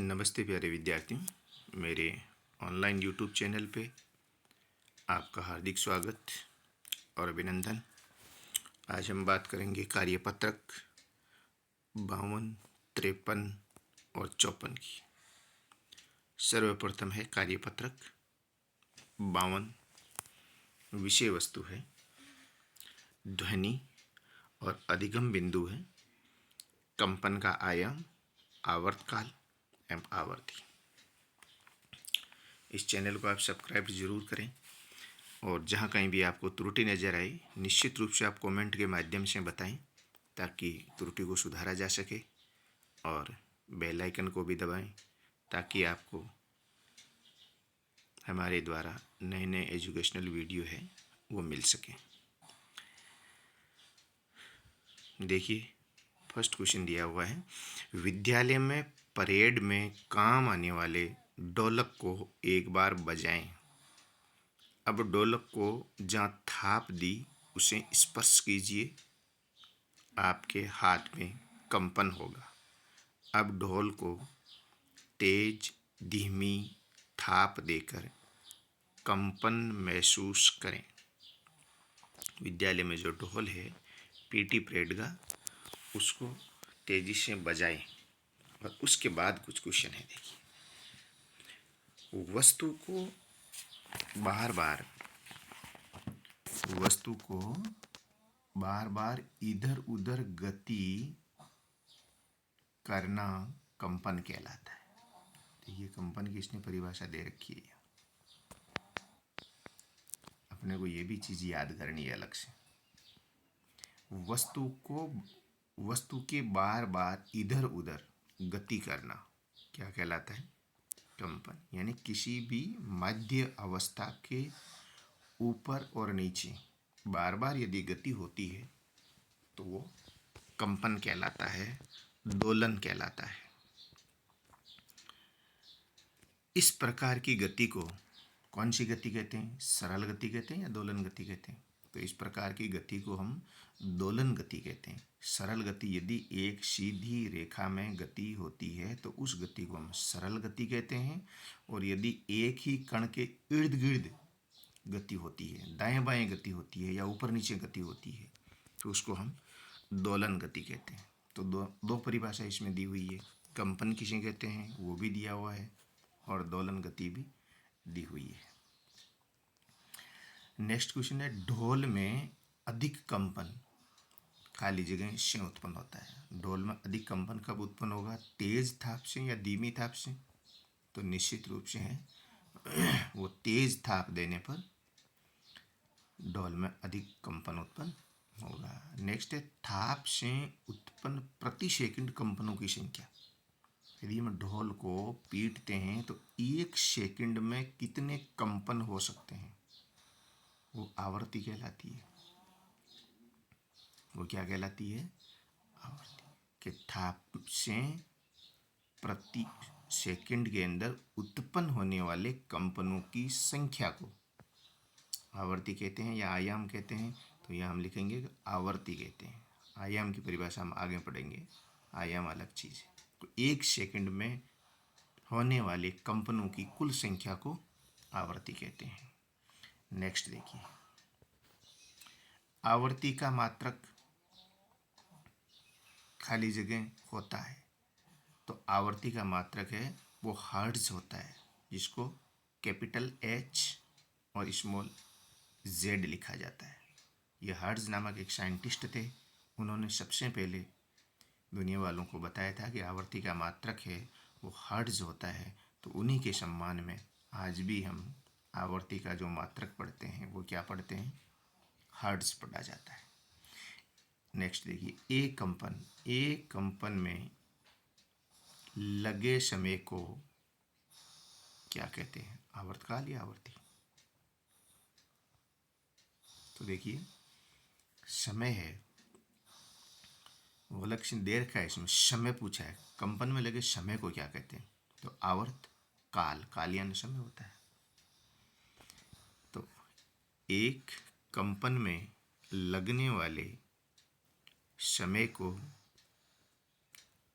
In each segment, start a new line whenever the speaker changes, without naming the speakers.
नमस्ते प्यारे विद्यार्थियों, मेरे ऑनलाइन यूट्यूब चैनल पे आपका हार्दिक स्वागत और अभिनंदन। आज हम बात करेंगे कार्यपत्रक 52, 53 और 54 की। सर्वप्रथम है कार्यपत्रक 52। विषय वस्तु है, ध्वनि और अधिगम बिंदु है, कंपन का आयाम, आवर्तकाल एवं आवर्ती। इस चैनल को आप सब्सक्राइब जरूर करें और जहाँ कहीं भी आपको त्रुटि नज़र आए निश्चित रूप से आप कमेंट के माध्यम से बताएं ताकि त्रुटि को सुधारा जा सके, और बेल आइकन को भी दबाएं ताकि आपको हमारे द्वारा नए नए एजुकेशनल वीडियो है वो मिल सके। देखिए, फर्स्ट क्वेश्चन दिया हुआ है, विद्यालय में परेड में काम आने वाले ढोलक को एक बार बजाएं। अब ढोलक को जहाँ थाप दी उसे स्पर्श कीजिए, आपके हाथ में कंपन होगा। अब ढोल को तेज धीमी थाप देकर कंपन महसूस करें। विद्यालय में जो ढोल है पीटी परेड का, उसको तेजी से बजाएं। और उसके बाद कुछ क्वेश्चन है। देखिए, वस्तु को बार बार इधर उधर गति करना कंपन कहलाता है। तो ये कंपन की इसने परिभाषा दे रखी है, अपने को ये भी चीज़ याद करनी है अलग से। वस्तु के बार बार इधर उधर गति करना क्या कहलाता है? कंपन। यानी किसी भी मध्य अवस्था के ऊपर और नीचे बार बार यदि गति होती है तो वो कंपन कहलाता है, दोलन कहलाता है। इस प्रकार की गति को कौन सी गति कहते हैं? सरल गति कहते हैं या दोलन गति कहते हैं? तो इस प्रकार की गति को हम दोलन गति कहते हैं। सरल गति यदि एक सीधी रेखा में गति होती है तो उस गति को हम सरल गति कहते हैं, और यदि एक ही कण के इर्द गिर्द गति होती है, दाएं बाएं गति होती है या ऊपर नीचे गति होती है, तो उसको हम दोलन गति कहते हैं। तो दो परिभाषा इसमें दी हुई है। कंपन किसे कहते हैं वो भी दिया हुआ है और दोलन गति भी दी हुई है। नेक्स्ट क्वेश्चन है, ढोल में अधिक कंपन खाली जगह से उत्पन्न होता है। ढोल में अधिक कंपन कब उत्पन्न होगा? तेज थाप से या धीमी थाप से? तो निश्चित रूप से है वो तेज थाप देने पर ढोल में अधिक कंपन उत्पन्न होगा। नेक्स्ट है, थाप से उत्पन्न प्रति सेकंड कंपनों की संख्या। यदि हम ढोल को पीटते हैं तो एक सेकंड में कितने कंपन हो सकते हैं? वो आवर्ती कहलाती है। वो क्या कहलाती है? आवर्ती। कि थाप से प्रति सेकंड के अंदर उत्पन्न होने वाले कंपनों की संख्या को आवर्ती कहते हैं या आयाम कहते हैं। तो यहाँ हम लिखेंगे कि आवर्ती कहते हैं। आयाम की परिभाषा हम आगे पढ़ेंगे, आयाम अलग चीज़ है। तो एक सेकंड में होने वाले कंपनों की कुल संख्या को आवर्ती कहते हैं। नेक्स्ट देखिए, आवर्ती का मात्रक खाली जगह होता है। तो आवर्ती का मात्रक है वो हर्ट्ज होता है, जिसको कैपिटल H और स्मॉल z लिखा जाता है। ये हर्ट्ज नामक एक साइंटिस्ट थे, उन्होंने सबसे पहले दुनिया वालों को बताया था कि आवर्ती का मात्रक है वो हर्ट्ज होता है। तो उन्हीं के सम्मान में आज भी हम आवर्ती का जो मात्रक पढ़ते हैं वो क्या पढ़ते हैं? हर्ट्ज पढ़ा जाता है। नेक्स्ट देखिए, एक कंपन में लगे समय को क्या कहते हैं? आवर्तकाल या आवर्ती? तो देखिए, समय है वो लक्ष्य दे रखा है, इसमें समय पूछा है, कंपन में लगे समय को क्या कहते हैं? तो आवर्त काल यानी समय होता है। तो एक कंपन में लगने वाले समय को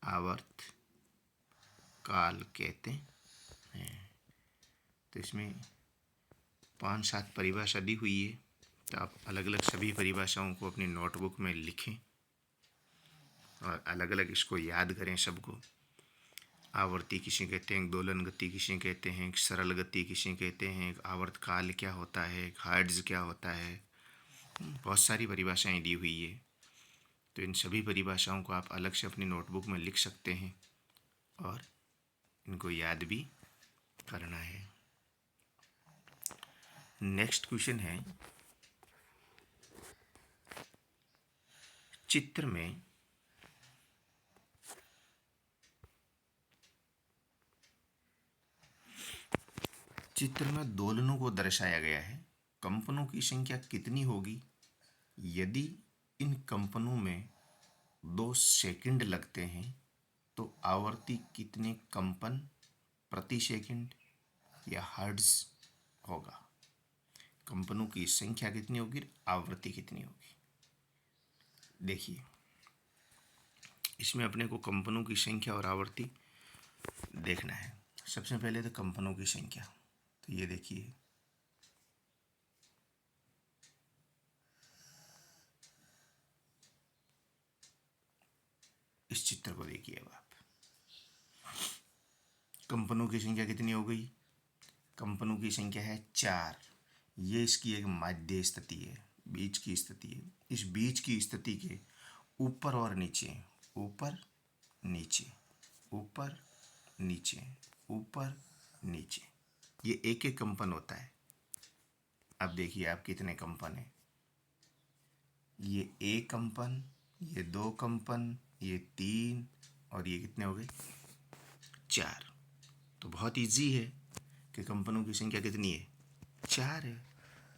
आवर्त काल कहते हैं। तो इसमें 5-7 परिभाषा दी हुई है, तो आप अलग अलग सभी परिभाषाओं को अपनी नोटबुक में लिखें और अलग अलग इसको याद करें सबको। आवर्ती किसी कहते हैं, दोलन गति किसी कहते हैं, सरल गति किसी कहते हैं, आवर्त काल क्या होता है, हर्ट्ज क्या होता है, बहुत सारी परिभाषाएं दी हुई है। तो इन सभी परिभाषाओं को आप अलग से अपनी नोटबुक में लिख सकते हैं और इनको याद भी करना है। नेक्स्ट क्वेश्चन है, चित्र में दोलनों को दर्शाया गया है। कंपनों की संख्या कितनी होगी यदि इन कंपनों में 2 सेकंड लगते हैं, तो आवर्ती कितने कंपन प्रति सेकंड या हर्ट्ज होगा। कंपनों की संख्या कितनी होगी, आवृत्ति कितनी होगी। देखिए, इसमें अपने को कंपनों की संख्या और आवर्ती देखना है। सबसे पहले तो कंपनों की संख्या, तो ये देखिए, इस चित्र को देखिए। अब आप कंपनों की संख्या कितनी हो गई, कंपनों की संख्या है 4। ये इसकी एक माध्य स्थिति है, बीच की स्थिति है। इस बीच की स्थिति के ऊपर और नीचे, ऊपर नीचे, ऊपर नीचे, ऊपर नीचे, ये एक एक कंपन होता है। अब देखिए आप कितने कंपन है, ये एक कंपन, ये 2 कंपन, ये 3 और ये कितने हो गए, 4। तो बहुत इजी है कि कंपनों की संख्या कितनी है, 4 है।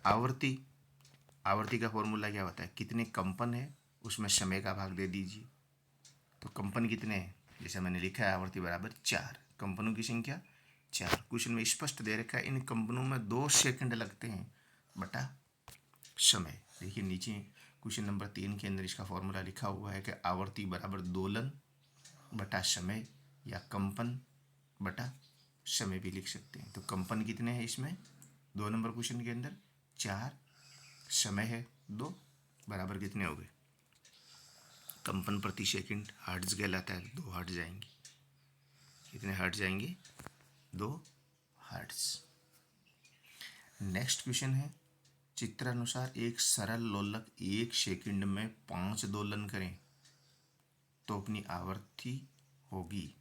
आवर्ती, आवर्ती का फॉर्मूला क्या होता है, कितने कंपन है उसमें समय का भाग दे दीजिए। तो कंपन कितने हैं, जैसे मैंने लिखा है, आवर्ती बराबर 4, कंपनों की संख्या 4। क्वेश्चन में स्पष्ट दे रखा है, इन कंपनों में 2 सेकंड लगते हैं बटा समय। देखिए नीचे क्वेश्चन नंबर 3 के अंदर इसका फॉर्मूला लिखा हुआ है कि आवर्ती बराबर दोलन बटा समय, या कंपन बटा समय भी लिख सकते हैं। तो कंपन कितने हैं इसमें 2 नंबर क्वेश्चन के अंदर, 4, समय है 2, बराबर कितने हो गए, कंपन प्रति सेकंड हर्ट्ज कहलाता है, 2 हर्ट्ज जाएंगे। कितने हर्ट्ज जाएंगे, 2 हर्ट्ज। नेक्स्ट क्वेश्चन है, चित्रानुसार एक सरल लोलक 1 सेकंड में 5 दोलन करें तो अपनी आवर्ती होगी।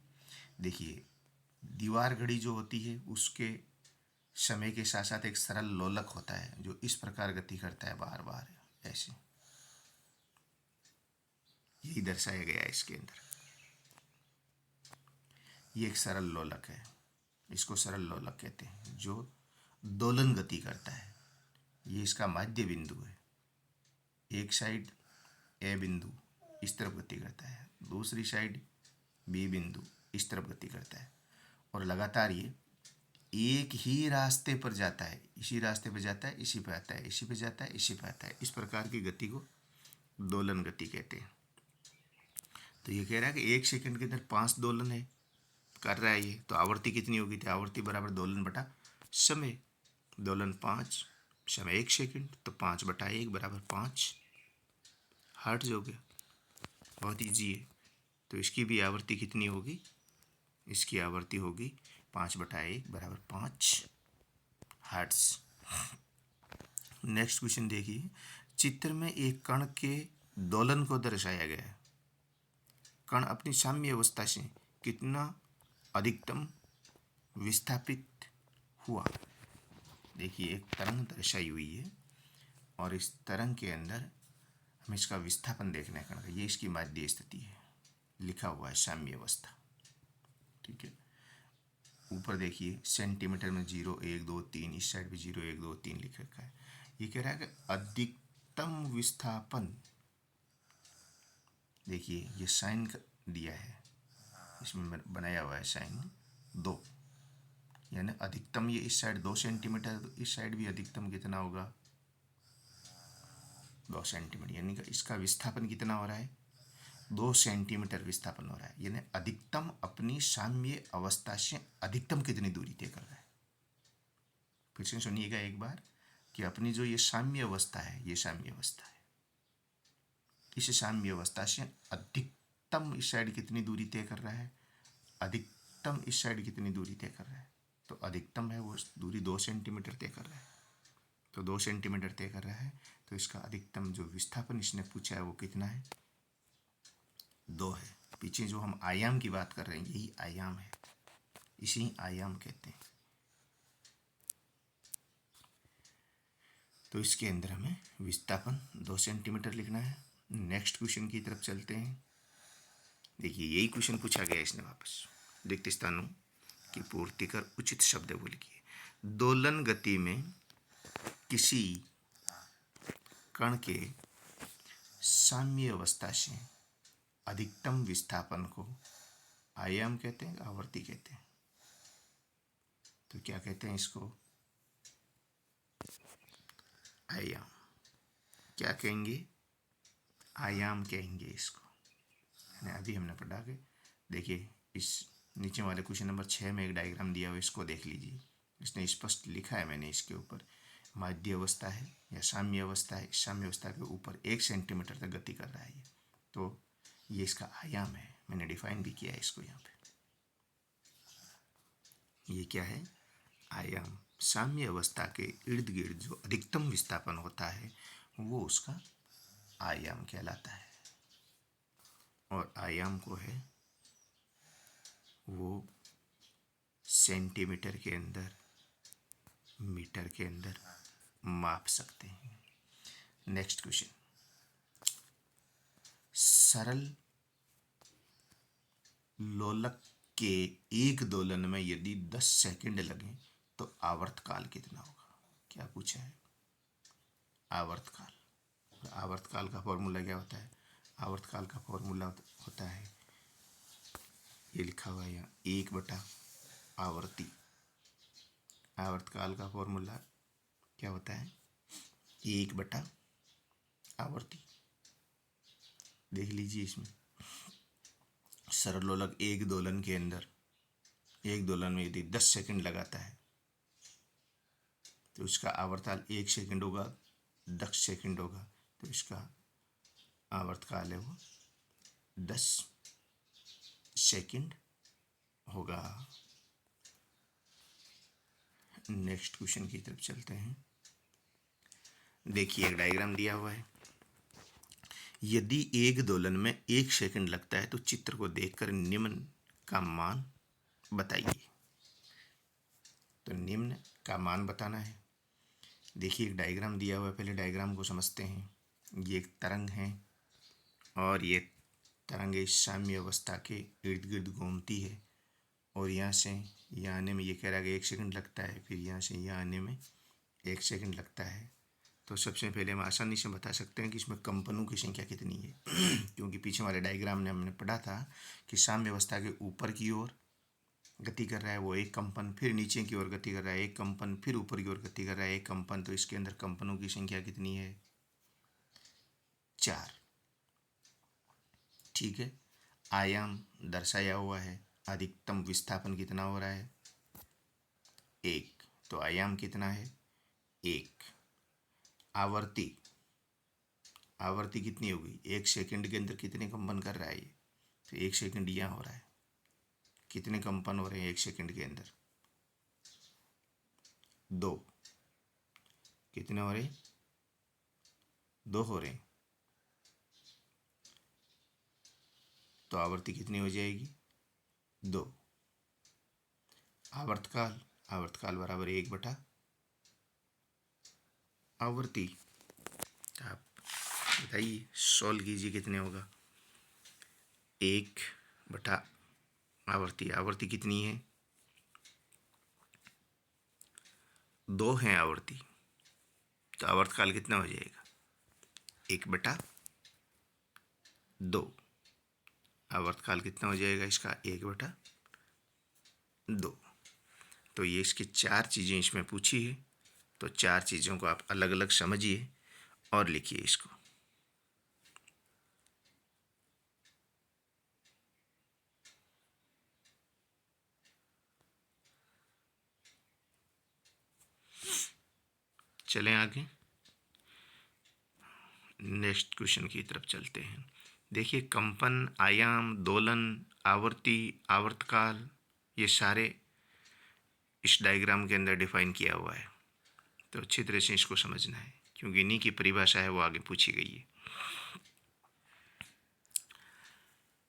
देखिए, दीवार घड़ी जो होती है उसके समय के साथ साथ एक सरल लोलक होता है जो इस प्रकार गति करता है, बार बार ऐसे, यही दर्शाया गया है इसके अंदर। ये एक सरल लोलक है, इसको सरल लोलक कहते हैं, जो दोलन गति करता है। ये इसका माध्य बिंदु है, एक साइड ए बिंदु इस तरफ गति करता है, दूसरी साइड बी बिंदु इस तरफ गति करता है, और लगातार ये एक ही रास्ते पर जाता है, इसी रास्ते पर जाता है, इसी पे आता है, इसी पे जाता है, इसी पे आता है। इस प्रकार की गति को दोलन गति कहते हैं। तो ये कह रहा है कि 1 सेकंड के अंदर 5 दोलन है, कर रहा है ये, तो आवर्ती कितनी होगी, तो आवर्ती बराबर दोलन बटा समय। दोलन 5, समय 1 सेकंड, तो 5 बटा 1 बराबर 5 हर्ट्ज हो गया। बहुत ईजी है। तो इसकी भी आवर्ती कितनी होगी, इसकी आवर्ती होगी 5 बटा 1 बराबर 5 हर्ट्ज। नेक्स्ट क्वेश्चन देखिए, चित्र में एक कण के दोलन को दर्शाया गया है। कण अपनी साम्य अवस्था से कितना अधिकतम विस्थापित हुआ। देखिए, एक तरंग दर्शाई हुई है और इस तरंग के अंदर हमें इसका विस्थापन देखना है कण का। ये इसकी माध्य स्थिति है, लिखा हुआ है साम्य अवस्था, ठीक है। ऊपर देखिए सेंटीमीटर में 0, 1, 2, 3, इस साइड भी 0, 1, 2, 3 लिख रखा है। ये कह रहा है कि अधिकतम विस्थापन, देखिए ये साइन दिया है, इसमें बनाया हुआ है साइन 2, यानी अधिकतम ये इस साइड 2 सेंटीमीटर, तो इस साइड भी अधिकतम कितना होगा, 2 सेंटीमीटर, यानी कि इसका विस्थापन कितना हो रहा है, 2 सेंटीमीटर विस्थापन हो रहा है, यानी अधिकतम अपनी साम्य अवस्था से अधिकतम कितनी दूरी तय कर रहा है। फिर से सुनिएगा एक बार कि अपनी जो ये साम्य अवस्था है, ये साम्य अवस्था है, इस साम्य अवस्था से अधिकतम इस साइड कितनी दूरी तय कर रहा है, अधिकतम इस साइड कितनी दूरी तय कर रहा है। तो अधिकतम है वो दूरी 2 सेंटीमीटर तय कर रहा है, तो 2 सेंटीमीटर तय कर रहा है। तो इसका अधिकतम जो विस्थापन इसने पूछा है वो कितना है, 2 है। पीछे जो हम आयाम की बात कर रहे हैं यही आयाम है, इसी आयाम कहते हैं। तो इसके अंदर हमें विस्थापन 2 सेंटीमीटर लिखना है। नेक्स्ट क्वेश्चन की तरफ चलते हैं। देखिए यही क्वेश्चन पूछा गया इसने वापस। रिक्त स्थानों की पूर्ति कर उचित शब्द वो लिखिए। दोलन गति में किसी कण के साम्य अवस्था से अधिकतम विस्थापन को आयाम कहते हैं, आवर्ती कहते हैं। तो क्या कहते हैं इसको, आयाम। क्या कहेंगे, आयाम कहेंगे इसको। अभी हमने पढ़ा के देखिए, इस नीचे वाले क्वेश्चन नंबर 6 में एक डायग्राम दिया हुआ, इसको देख लीजिए। इसने स्पष्ट लिखा है मैंने इसके ऊपर, माध्य अवस्था है या साम्य अवस्था है, इस साम्य अवस्था के ऊपर 1 सेंटीमीटर तक गति कर रहा है ये। तो ये इसका आयाम है, मैंने डिफाइन भी किया है इसको यहाँ पे। ये क्या है, आयाम। साम्य अवस्था के इर्द गिर्द जो अधिकतम विस्थापन होता है वो उसका आयाम कहलाता है। और आयाम को है वो सेंटीमीटर के अंदर, मीटर के अंदर माप सकते हैं। नेक्स्ट क्वेश्चन, सरल लोलक के एक दोलन में यदि 10 सेकंड लगे तो आवर्तकाल कितना होगा। क्या पूछा है, आवर्तकाल। आवर्तकाल का फॉर्मूला क्या होता है, आवर्तकाल का फॉर्मूला होता है, ये लिखा हुआ है यहाँ, 1/, आवर्ती। आवर्तकाल का फॉर्मूला क्या होता है, 1/, आवर्ती। देख लीजिए इसमें, सरलोलक एक दोलन के अंदर, एक दोलन में यदि 10 सेकंड लगाता है तो इसका आवर्तकाल 1 सेकंड होगा, 10 सेकंड होगा, तो इसका आवर्तकाल है वो 10 सेकंड होगा। नेक्स्ट क्वेश्चन की तरफ चलते हैं। देखिए एक डायग्राम दिया हुआ है, यदि एक दोलन में 1 सेकंड लगता है तो चित्र को देखकर निम्न का मान बताइए। तो निम्न का मान बताना है। देखिए एक डायग्राम दिया हुआ है, पहले डायग्राम को समझते हैं। ये एक तरंग है और ये तरंग इस साम्य अवस्था के इर्द गिर्द घूमती है और यहाँ से यहाँ आने में ये कह रहा है कि 1 सेकंड लगता है, फिर यहाँ से यहाँ आने में 1 सेकंड लगता है। तो सबसे पहले हम आसानी से बता सकते हैं कि इसमें कंपनों की संख्या कितनी है क्योंकि पीछे वाले डायग्राम में हमने पढ़ा था कि साम्य अवस्था के ऊपर की ओर गति कर रहा है वो 1 कंपन, फिर नीचे की ओर गति कर रहा है 1 कंपन, फिर ऊपर की ओर गति कर रहा है 1 कंपन। तो इसके अंदर कंपनों की संख्या कितनी है, 4। ठीक है, आयाम दर्शाया हुआ है, अधिकतम विस्थापन कितना हो रहा है, 1। तो आयाम कितना है, 1। आवर्ती, आवर्ती कितनी होगी, 1 सेकंड के अंदर कितने कंपन कर रहा है ये, तो 1 सेकंड यहाँ हो रहा है, कितने कंपन हो रहे हैं 1 सेकंड के अंदर, 2। कितने हो रहे हैं, 2 हो रहे हैं। तो आवर्ती कितनी हो जाएगी, 2। आवर्तकाल, आवर्तकाल बराबर 1/, आवर्ती। आप बताइए, सॉल्व कीजिए कितने होगा, 1/, आवर्ती। आवर्ती कितनी है, 2 है आवर्ती, तो आवर्तकाल कितना हो जाएगा, 1/2। आवर्तकाल कितना हो जाएगा इसका, 1/2। तो ये इसकी 4 चीज़ें इसमें पूछी है, तो 4 चीज़ों को आप अलग अलग समझिए और लिखिए इसको। चलें आगे, नेक्स्ट क्वेश्चन की तरफ चलते हैं। देखिए, कंपन, आयाम, दोलन, आवर्ती, आवर्तकाल, ये सारे इस डायग्राम के अंदर डिफाइन किया हुआ है। तो अच्छी तरह से इसको समझना है, क्योंकि इन्हीं की परिभाषा है वो आगे पूछी गई है।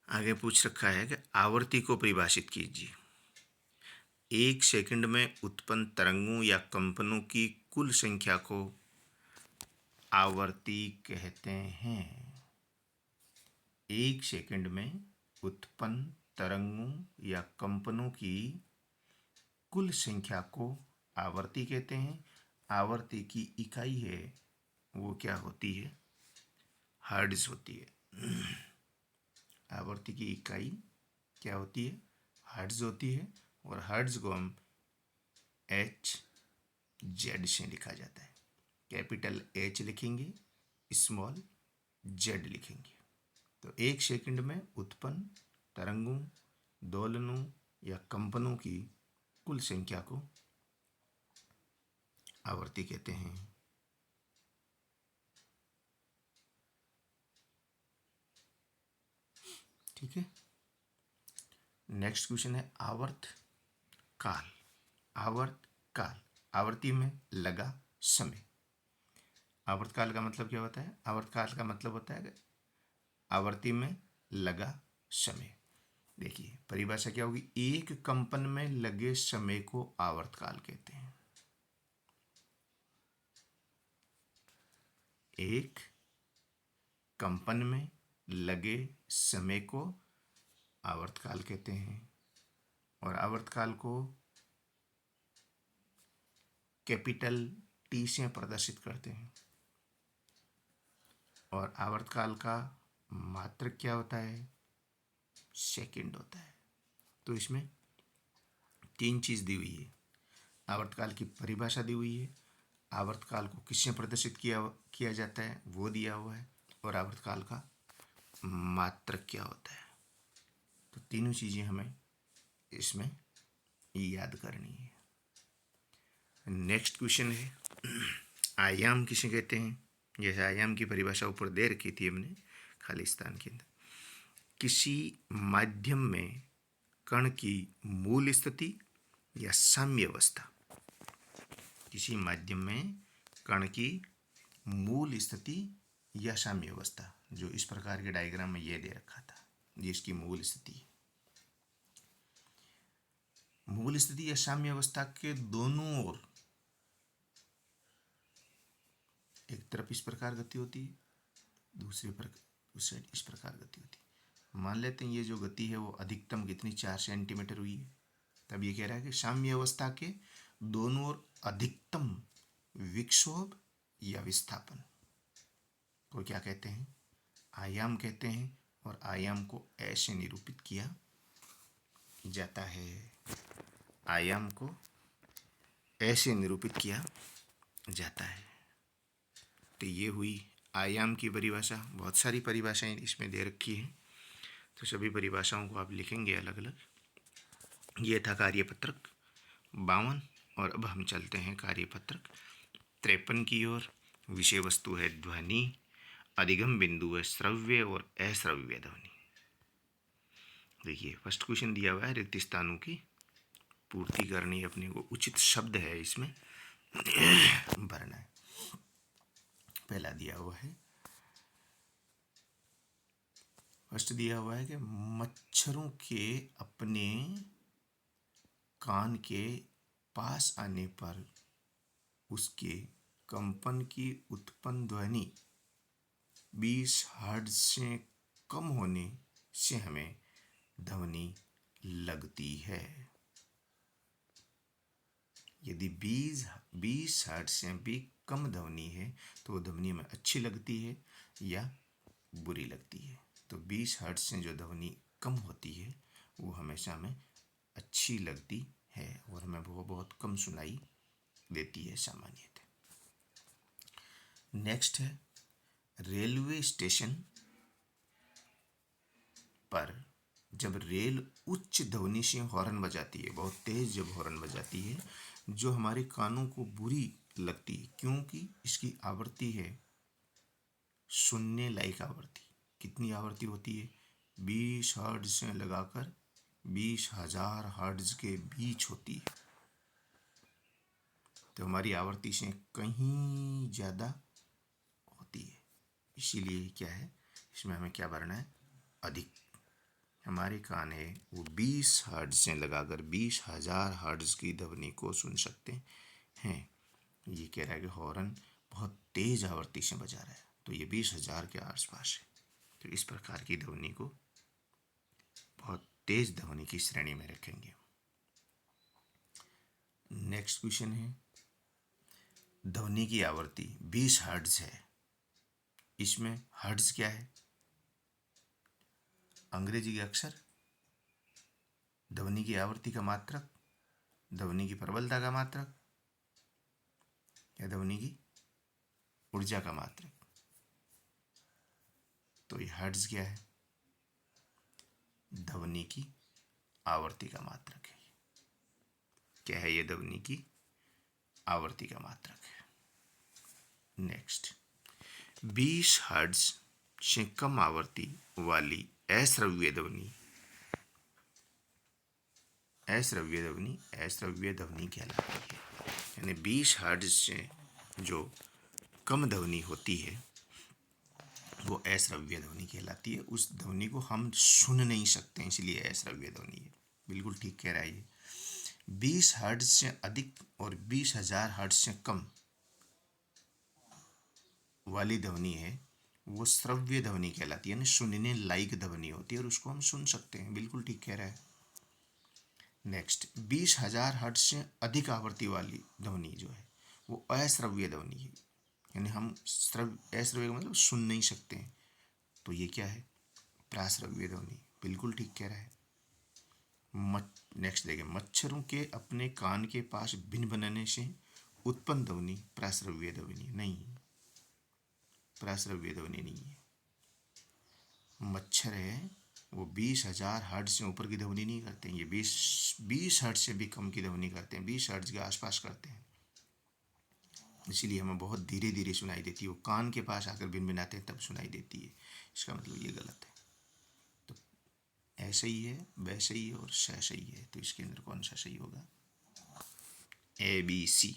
आगे पूछ रखा है कि आवर्ती को परिभाषित कीजिए। 1 सेकंड में उत्पन्न तरंगों या कंपनों की कुल संख्या को आवर्ती कहते हैं। 1 सेकंड में उत्पन्न तरंगों या कंपनों की कुल संख्या को आवर्ती कहते हैं। आवर्ती की इकाई है वो क्या होती है? हर्ट्ज होती है। आवर्ती की इकाई क्या होती है? हर्ट्ज होती है। और हर्ट्ज को हम HZ से लिखा जाता है। कैपिटल H लिखेंगे, स्मॉल z लिखेंगे। तो 1 सेकंड में उत्पन्न तरंगों, दोलनों या कंपनों की कुल संख्या को आवर्ती कहते हैं। ठीक है। नेक्स्ट क्वेश्चन है आवर्त काल। आवर्त काल, आवर्ती में लगा समय। आवर्तकाल का मतलब क्या होता है? आवर्तकाल का मतलब होता है आवर्ती में लगा समय। देखिए, परिभाषा क्या होगी? एक कंपन में लगे समय को आवर्तकाल कहते हैं। एक कंपन में लगे समय को आवर्तकाल कहते हैं। और आवर्तकाल को कैपिटल T से प्रदर्शित करते हैं। और आवर्तकाल का मात्रक क्या होता है? सेकंड होता है। तो इसमें 3 चीज़ दी हुई है। आवर्तकाल की परिभाषा दी हुई है, आवर्तकाल को किससे प्रदर्शित किया जाता है वो दिया हुआ है, और आवर्तकाल का मात्रक क्या होता है। तो तीनों चीज़ें हमें इसमें याद करनी है। नेक्स्ट क्वेश्चन है आयाम किसे कहते हैं? जैसे आयाम की परिभाषा ऊपर दे रखी थी हमने खाली स्थान के अंदर। किसी माध्यम में कण की मूल स्थिति या साम्यावस्था। किसी माध्यम में कण की मूल स्थिति या साम्यावस्था, जो इस प्रकार के डायग्राम में ये दे रखा था, ये इसकी मूल स्थिति। मूल स्थिति या साम्यावस्था के दोनों ओर एक तरफ इस प्रकार गति होती है, दूसरी उस साइड इस प्रकार गति होती है। मान लेते हैं ये जो गति है वो अधिकतम कितनी 4 सेंटीमीटर हुई है। तब ये कह रहा है कि साम्य अवस्था के दोनों ओर अधिकतम विक्षोभ या विस्थापन को क्या कहते हैं? आयाम कहते हैं। और आयाम को ऐसे निरूपित किया जाता है। आयाम को ऐसे निरूपित किया जाता है। तो ये हुई आयाम की परिभाषा। बहुत सारी परिभाषाएं इसमें दे रखी हैं, तो सभी परिभाषाओं को आप लिखेंगे अलग अलग। ये था कार्यपत्रक 52। और अब हम चलते हैं कार्यपत्रक 53 की ओर। विषय वस्तु है ध्वनि, अधिगम बिंदु है श्रव्य और अश्रव्य ध्वनि। देखिए, फर्स्ट क्वेश्चन दिया हुआ है रिक्त स्थानों की पूर्ति करनी है अपने को। उचित शब्द है इसमें भरना है। पहला दिया हुआ है, फर्स्ट दिया हुआ है कि मच्छरों के अपने कान के पास आने पर उसके कंपन की उत्पन्न ध्वनि 20 हर्ट्ज से कम होने से हमें ध्वनि लगती है। यदि 20 हर्ट्ज से भी कम ध्वनि है तो ध्वनि हमें अच्छी लगती है या बुरी लगती है। तो 20 हर्ट्ज से जो ध्वनि कम होती है वो हमेशा हमें अच्छी लगती है और हमें वो बहुत कम सुनाई देती है सामान्यतः। नेक्स्ट है रेलवे स्टेशन पर जब रेल उच्च ध्वनि से हॉर्न बजाती है, बहुत तेज जब हॉर्न बजाती है, जो हमारे कानों को बुरी लगती है, क्योंकि इसकी आवृत्ति है सुनने लायक आवृत्ति। कितनी आवृत्ति होती है? 20 हर्ट्ज से लगाकर 20,000 हर्ट्ज के बीच होती है। तो हमारी आवृत्ति से कहीं ज़्यादा होती है, इसीलिए क्या है, इसमें हमें क्या भरना है? अधिक। हमारे कान है वो 20 हर्ट्ज से लगाकर 20,000 हर्ट्ज की ध्वनि को सुन सकते हैं। ये कह रहा है कि हॉर्न बहुत तेज आवृत्ति से बजा रहा है, तो ये 20,000 के आसपास है। तो इस प्रकार की ध्वनि को बहुत तेज ध्वनि की श्रेणी में रखेंगे। नेक्स्ट क्वेश्चन है, ध्वनि की आवृत्ति 20 हर्ट्ज है। इसमें हर्ट्ज क्या है? अंग्रेजी के अक्षर, ध्वनि की आवृत्ति का मात्रक, ध्वनि की प्रबलता का मात्रक, या ध्वनि की ऊर्जा का मात्रक? तो ये हर्ट्ज क्या है? ध्वनि की आवृत्ति का मात्रक है। क्या है ये? ध्वनि की आवृत्ति का मात्रक है। नेक्स्ट, 20 हर्ट्ज से कम आवृत्ति वाली अश्रव्य ध्वनि, अश्रव्य ध्वनि कहलाती है। यानी 20 हर्ट्ज से जो कम ध्वनि होती है वो अश्रव्य ध्वनि कहलाती है। उस ध्वनि को हम सुन नहीं सकते, इसलिए अश्रव्य ध्वनि है। बिल्कुल ठीक कह रहा है ये। 20 हर्ट्ज से अधिक और 20,000 हर्ट्ज से कम वाली ध्वनि है वो श्रव्य ध्वनि कहलाती है, यानी सुनने लायक ध्वनि होती है और उसको हम सुन सकते हैं। बिल्कुल ठीक कह रहा है। नेक्स्ट, 20,000 हर्ट्ज से अधिक आवृत्ति वाली ध्वनि जो है वो अश्रव्य ध्वनि है, यानी हम अश्रव्य का मतलब सुन नहीं सकते हैं। तो ये क्या है? प्राश्रव्य ध्वनि। बिल्कुल ठीक कह रहा है। नेक्स्ट देखिए, मच्छरों के अपने कान के पास भिन बनाने से उत्पन्न ध्वनि प्राश्रव्य ध्वनि नहीं, प्राश्रव्य ध्वनि नहीं है। मच्छर है वो 20,000 हर्ट्ज से ऊपर की ध्वनि नहीं करते हैं, ये 20 हर्ट्ज से भी कम की ध्वनि करते हैं, 20 हर्ट्ज के आसपास करते हैं। इसीलिए हमें बहुत धीरे धीरे सुनाई देती है। वो कान के पास आकर भिनभिनाते हैं तब सुनाई देती है। इसका मतलब ये गलत है। तो ऐसे ही है, वैसे ही है और सही है। तो इसके अंदर कौन सा सही होगा? ABC।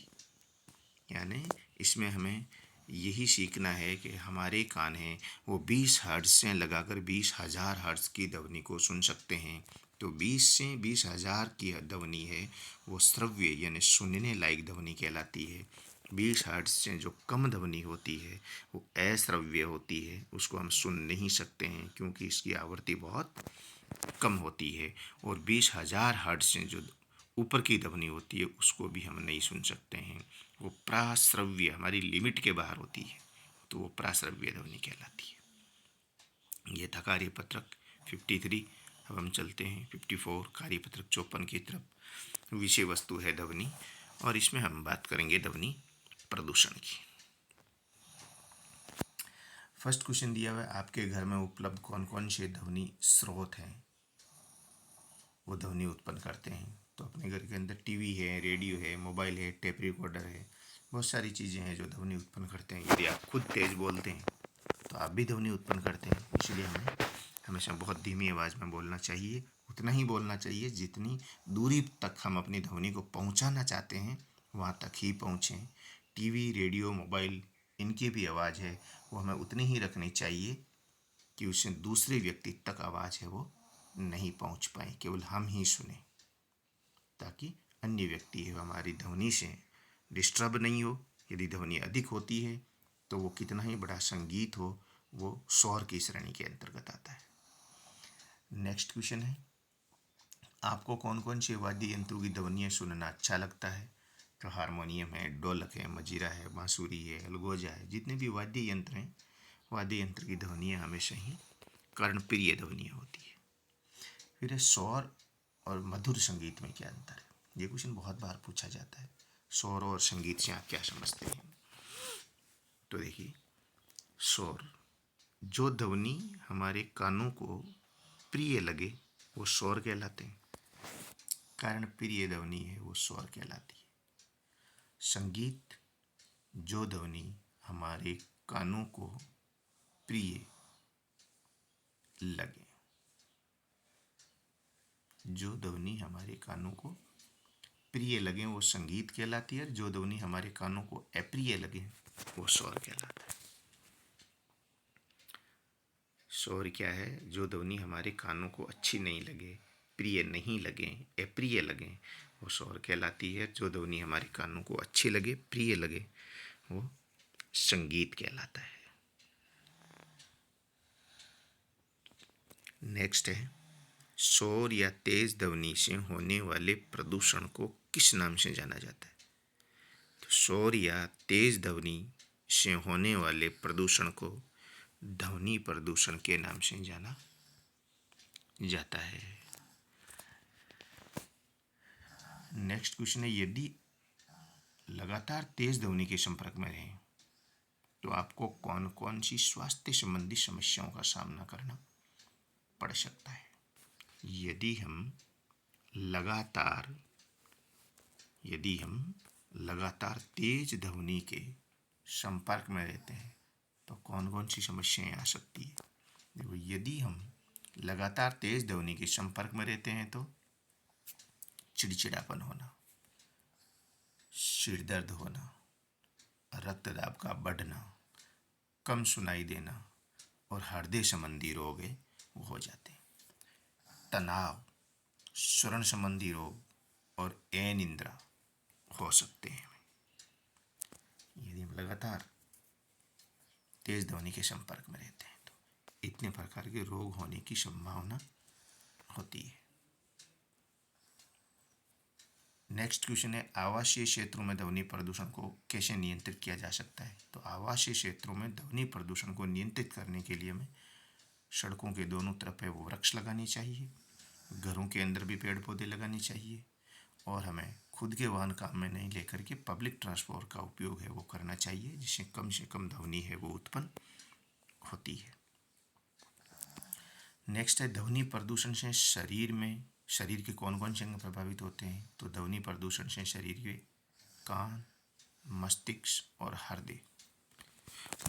यानी इसमें हमें यही सीखना है कि हमारे कान हैं वो 20 हर्ट्ज से लगाकर 20,000 हर्ट्ज की ध्वनि को सुन सकते हैं। तो 20 से 20,000 की ध्वनि है वो श्रव्य यानी सुनने लायक ध्वनि कहलाती है। 20 हर्ट्ज से जो कम ध्वनि होती है वो अश्रव्य होती है, उसको हम सुन नहीं सकते हैं क्योंकि इसकी आवृत्ति बहुत कम होती है। और 20,000 हर्ट्ज से जो ऊपर की ध्वनि होती है उसको भी हम नहीं सुन सकते हैं। वो प्राश्रव्य, हमारी लिमिट के बाहर होती है, तो वो प्राश्रव्य ध्वनि कहलाती है। ये था कार्यपत्रक 53। अब हम चलते हैं 54, कार्यपत्रक 54 की तरफ। विषय वस्तु है ध्वनि, और इसमें हम बात करेंगे ध्वनि प्रदूषण की। फर्स्ट क्वेश्चन दिया हुआ है, आपके घर में उपलब्ध कौन कौन से ध्वनि स्रोत हैं वो ध्वनि उत्पन्न करते हैं? तो अपने घर के अंदर टीवी है, रेडियो है, मोबाइल है, टेप रिकॉर्डर है, बहुत सारी चीज़ें हैं जो ध्वनि उत्पन्न करते हैं। यदि आप खुद तेज बोलते हैं तो आप भी ध्वनि उत्पन्न करते हैं। इसलिए हमें हमेशा बहुत धीमी आवाज़ में बोलना चाहिए, उतना ही बोलना चाहिए जितनी दूरी तक हम अपनी ध्वनि को पहुंचाना चाहते हैं वहाँ तक ही पहुँचें। टीवी, रेडियो, मोबाइल, इनकी भी आवाज़ है वो हमें उतनी ही रखनी चाहिए कि उससे दूसरे व्यक्ति तक आवाज़ है वो नहीं पहुंच पाए, केवल हम ही सुने, ताकि अन्य व्यक्ति है हमारी ध्वनि से डिस्टर्ब नहीं हो। यदि ध्वनि अधिक होती है तो वो कितना ही बड़ा संगीत हो वो शोर की श्रेणी के अंतर्गत आता है। नेक्स्ट क्वेश्चन है, आपको कौन कौन से वाद्य यंत्रों की ध्वनियाँ सुनना अच्छा लगता है? तो हारमोनियम है, ढोलक है, मजीरा है, बांसुरी है, अलगोजा है, जितने भी वाद्य यंत्र हैं, वाद्य यंत्र की ध्वनियाँ हमेशा ही कर्णप्रिय ध्वनियाँ होती है। फिर है शौर और मधुर संगीत में क्या अंतर है? ये क्वेश्चन बहुत बार पूछा जाता है। शौर और संगीत से आप क्या समझते हैं? तो देखिए, शौर, जो ध्वनि हमारे कानों को प्रिय लगे वो शौर कहलाते हैं। कारण प्रिय ध्वनि है वो शौर कहलाती है। संगीत जो ध्वनि हमारे कानों को प्रिय लगे। जो ध्वनि हमारे कानों को प्रिय लगे वो संगीत कहलाती है। जो ध्वनि हमारे कानों को अप्रिय लगे वो शोर कहलाता है। शोर क्या है? जो ध्वनि हमारे कानों को अच्छी नहीं लगे, प्रिय नहीं लगे, अप्रिय लगे, वो शोर कहलाती है। जो ध्वनि हमारे कानों को अच्छी लगे, प्रिय लगे, वो संगीत कहलाता है। नेक्स्ट है, शोर या तेज ध्वनि से होने वाले प्रदूषण को किस नाम से जाना जाता है? तो शोर या तेज ध्वनि से होने वाले प्रदूषण को ध्वनि प्रदूषण के नाम से जाना जाता है। नेक्स्ट क्वेश्चन है, यदि लगातार तेज ध्वनि के संपर्क में रहें तो आपको कौन कौन सी स्वास्थ्य संबंधी समस्याओं का सामना करना पड़ सकता है? यदि हम लगातार तेज ध्वनि के संपर्क में रहते हैं तो कौन कौन सी समस्याएं आ सकती है? देखो, यदि हम लगातार तेज ध्वनि के संपर्क में रहते हैं तो चिड़चिड़ापन होना, सिर दर्द होना, रक्तदाब का बढ़ना, कम सुनाई देना और हृदय संबंधी रोग है वो हो जाते हैं। तनाव, श्रवण संबंधी रोग और अनिद्रा हो सकते हैं यदि हम लगातार तेज ध्वनि के संपर्क में रहते हैं। तो इतने प्रकार के रोग होने की संभावना होती है। नेक्स्ट क्वेश्चन है, आवासीय क्षेत्रों में ध्वनि प्रदूषण को कैसे नियंत्रित किया जा सकता है? तो आवासीय क्षेत्रों में ध्वनि प्रदूषण को नियंत्रित करने के लिए हमें सड़कों के दोनों तरफ है वो वृक्ष लगाने चाहिए, घरों के अंदर भी पेड़ पौधे लगाने चाहिए और हमें खुद के वाहन काम में नहीं लेकर के पब्लिक ट्रांसपोर्ट का उपयोग है वो करना चाहिए, जिससे कम ध्वनि है वो उत्पन्न होती है। नेक्स्ट है, ध्वनि प्रदूषण से शरीर के कौन कौन से अंग प्रभावित होते हैं? तो ध्वनि प्रदूषण से शरीर के कान, मस्तिष्क और हृदय,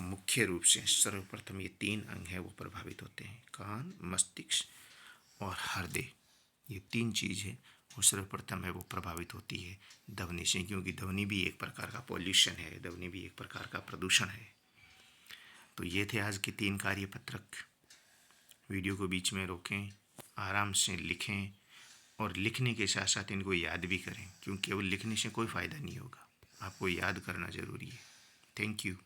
मुख्य रूप से सर्वप्रथम ये 3 अंग है वो प्रभावित होते हैं। कान, मस्तिष्क और हृदय, ये 3 चीज़ है वो सर्वप्रथम है वो प्रभावित होती है ध्वनि से, क्योंकि ध्वनि भी एक प्रकार का पॉल्यूशन है, ध्वनि भी एक प्रकार का प्रदूषण है। तो ये थे आज के 3 कार्यपत्रक। वीडियो को बीच में रोकें, आराम से लिखें और लिखने के साथ साथ इनको याद भी करें, क्योंकि केवल लिखने से कोई फ़ायदा नहीं होगा, आपको याद करना ज़रूरी है। Thank you.